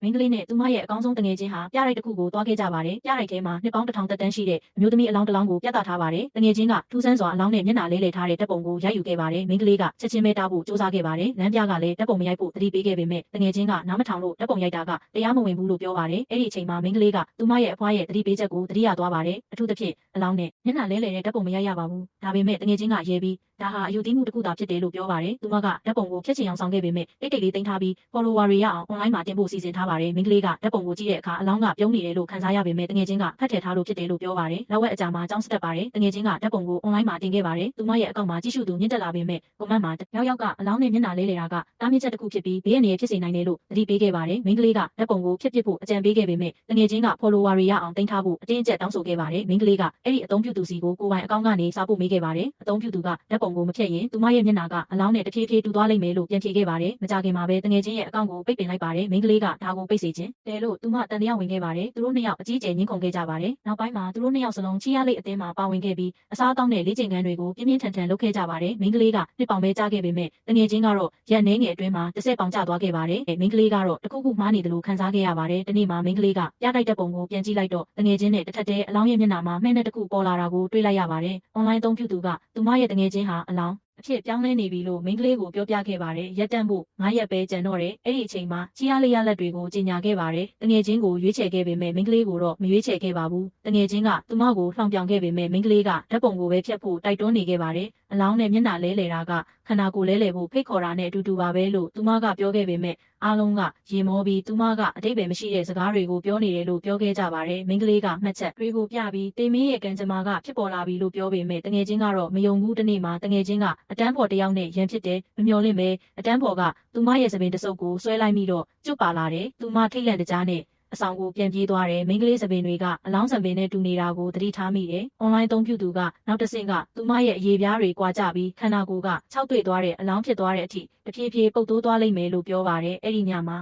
မင်းကလေးနဲ့သူမရဲ့အကောင်းဆုံးတငယ်ချင်းဟာပြရိုက်တစ်ခုကိုတွားခဲ့ကြပါတယ်။ပြရိုက်ထဲမှာနှစ်ပေါင်း1000သက်တမ်းရှိတဲ့အမျိုးသမီးအလောင်းတစ်လောင်းကိုပြသထားပါတယ်။တငယ်ချင်းကထူးဆန်းစွာအလောင်းနဲ့မျက်နှာလဲလှယ်ထားတဲ့ဓာတ်ပုံကိုရိုက်ယူခဲ့ပါတယ်။မင်းကလေးကချက်ချင်းပဲတားဖို့စူးစမ်းခဲ့ပါတယ်။လမ်းပြကလည်းဓာတ်ပုံမရိုက်ဖို့သတိပေးခဲ့ပေမဲ့တငယ်ချင်းကနားမထောင်လို့ဓာတ်ပုံရိုက်တာကတရားမဝင်ဘူးလို့ပြောပါတယ်။အဲ့ဒီအချိန်မှာမင်းကလေးကသူမရဲ့အဖွားရဲ့သတိပေးချက်ကိုသတိရသွားပါတယ်။အထူးသဖြင့်အလောင်းနဲ့မျက်နှာလဲလှယ်တဲ့ဓာတ်ပုံမရိုက်ရပါဘူး။ဒါပေမဲ့တငယ်ချင်းကရဲပြီးဒါဟာအယူသီးမှုတစ်ခုသာဖြစ်တယ်လို့ပြောပါတယ်။သူမကဓာတ်ပုံကိုဖျက်ချင်အောင်ဆောင်ခဲ့ပေမဲ့တိတ်တိတ်လေးတင်ထားပြီး follower တွေရအောင် online မှာတင်ဖို့စီစဉ်ထားပါတယ်။မင်းကလေးကဓာတ်ပုံကိုကြည့်တဲ့အခါအလောင်းကပြုံးနေတယ်လို့ခံစားရပေမဲ့တငယ်ချင်းကဖတ်ထည့်ထားလို့ဖြစ်တယ်လို့ပြောပါတယ်။နောက်ဝက်အကြာမှာအကြောင်းစတက်ပါတယ်။တငယ်ချင်းကဓာတ်ပုံကို online မှာတင်ခဲ့ပါတယ်။သူမရဲ့အကောင့်မှာကြည့်ရှုသူမြင့်တက်လာပေမဲ့ comment မှာယောက်ကအလောင်းနဲ့မျက်နှာလဲလေတာကတားမြစ်ချက်တစ်ခုဖြစ်ပြီးဘေးအနေနဲ့ဖြစ်စေနိုင်တယ်လို့သတိပေးခဲ့ပါတယ်။မင်းကလေးကဓာတ်ပုံကိုဖျက်ပစ်ဖို့အကြံပေးခဲ့ပေမဲ့တငယ်ချင်းက follower တွေရအောင်တင်ထားဖို့အတင်းအကျပ်တောင်းဆိုခဲ့ပါတယ်။မင်းကလေးကအဲ့ဒီအသုံးပြုသူစီကိုကိုယ်ပိုင်အကောင့်ကနေစာပို့မေးခဲ့ပါတယ်။အသုံးပြုသူကဓာတ်ပုံကိုမဖျက်ရင်သူမရဲ့မျက်နှာကအလောင်းနဲ့တဖြည်းဖြည်းတူသွားလိမ့်မယ်လို့ပြန်ဖြေခဲ့ပါတယ်။မကြခင်မှာပဲတငယ်ချင်းရဲ့အကောင့်ကိုပိတ်ပင်လိုက်ပါတယ်။မင်းကလေးကဒါကိုပိတ်စေခြင်းတဲလို့သူမတန်တရားဝင်ခဲ့ပါတယ်။သူတို့နှစ်ယောက်အကြီးအကျယ်ညှင်းခုန်ခဲ့ကြပါတယ်။နောက်ပိုင်းမှာသူတို့နှစ်ယောက်စလုံးချီရလိတ်အသင်းမှာပါဝင်ခဲ့ပြီးအစားအသောက်နဲ့လေ့ကျင့်ခန်းတွေကိုပြင်းပြင်းထန်ထန်လုပ်ခဲ့ကြပါတယ်။မင်းကလေးကနှစ်ပေါင်ပဲကြားခဲ့ပေမဲ့တငယ်ချင်းကတော့ရက်နှဲငယ်အတွင်းမှာ10ပေါင်ကျသွားခဲ့ပါတယ်။မင်းကလေးကတော့တခုခုမှားနေတယ်လို့ခံစားခဲ့ရပါတယ်။ဒီနေ့မှာမင်းကလေးကပြတိုက်တဲ့ပုံကိုပြန်ကြည့်လိုက်တော့တငယ်ချင်းနဲ့တစ်ထက်တည်းအလောင်းရဲ့မျက်နှာမှာမှဲ့နဲ့တစ်ခုပေါ်လာတာကိုတွေ့လိုက်ရပါတယ်။ online အသုံးပြုသူကသူမရဲ့တငယ်ချင်းဟာအလောင်းအဖြစ်ပြောင်းလဲနေပြီလို့မိန်းကလေးကိုပြောပြခဲ့ပါတယ်။ရက်တန့်ဖို့9ရက်ပဲကျန်တော့တယ်။အဲ့ဒီအချိန်မှာချီရလေးရလက်တွေကိုကြီးညာခဲ့ပါတယ်။တငယ်ချင်းကိုရွေးချယ်ခဲ့ပေမဲ့မိန်းကလေးကိုတော့မရွေးချယ်ခဲ့ပါဘူး။တငယ်ချင်းကသူမကိုလှောင်ပြောင်ခဲ့ပေမဲ့မိန်းကလေးကဓာတ်ပုံကိုပဲဖျက်ဖို့တိုက်တွန်းနေခဲ့ပါတယ်။အလောင်းနဲ့မျက်နှာလဲလှယ်တာကခန္ဓာကိုယ်လဲလှယ်ဖို့ဖိတ်ခေါ်တာနဲ့အတူတူပါပဲလို့သူမကပြောခဲ့ပေမဲ့အားလုံးကရေမောပြီးသူမကအတိတ်ပဲမရှိတဲ့စကားတွေကိုပြောနေတယ်လို့ပြောခဲ့ကြပါတယ်။မိန်းကလေးကမှတ်ချက်တွေကိုပြပြီးတေမင်းရဲ့ကံကြမ္မာကဖြစ်ပေါ်လာပြီလို့ပြောပေမဲ့တငယ်ချင်းကတော့မယုံဘူးတနေ့မှာတငယ်ချင်းကအတန်းဖော်တယောက်နဲ့ရန်ဖြစ်တယ်မမျော်လင့်ပဲအတန်းဖော်ကသူမရဲ့သပင်တစုပ်ကိုဆွဲလိုက်မိတော့ကျွတ်ပါလာတယ်။သူမထိတ်လန့်တကြားနဲ့အဆောင်ကိုပြန်ပြေးသွားတယ်။မိန်းကလေးသပင်တွေကအလောင်းသပင်နဲ့တူနေတာကိုသတိထားမိတယ်။ online သုံးပြုသူကနောက်တစ်ဆင့်ကသူမရဲ့အရေးပြားတွေကွာကျပြီးခန္ဓာကိုယ်ကခြောက်သွေ့သွားတဲ့အလောင်းဖြစ်သွားတဲ့အထိတဖြည်းဖြည်းပုတ်တိုးသွားလိမ့်မယ်လို့ပြောပါတယ်။အဲ့ဒီညမှာ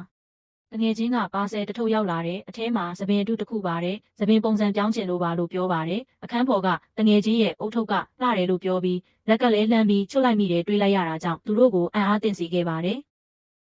တငယ်ချင်းကပါဆယ်တထုပ်ရောက်လာတယ်။အထဲမှာသပင်အတုတစ်ခုပါတယ်။သပင်ပုံစံပြောင်းချင်လို့ပါလို့ပြောပါတယ်။အခန်းပေါ်ကတငယ်ချင်းရဲ့အုတ်ထုပ်ကလှတယ်လို့ပြောပြီးလက်ကလည်းလှမ်းပြီးချွတ်လိုက်မိတယ်တွေးလိုက်ရတာကြောင့်သူတို့ကိုအံ့အားသင့်စေခဲ့ပါတယ်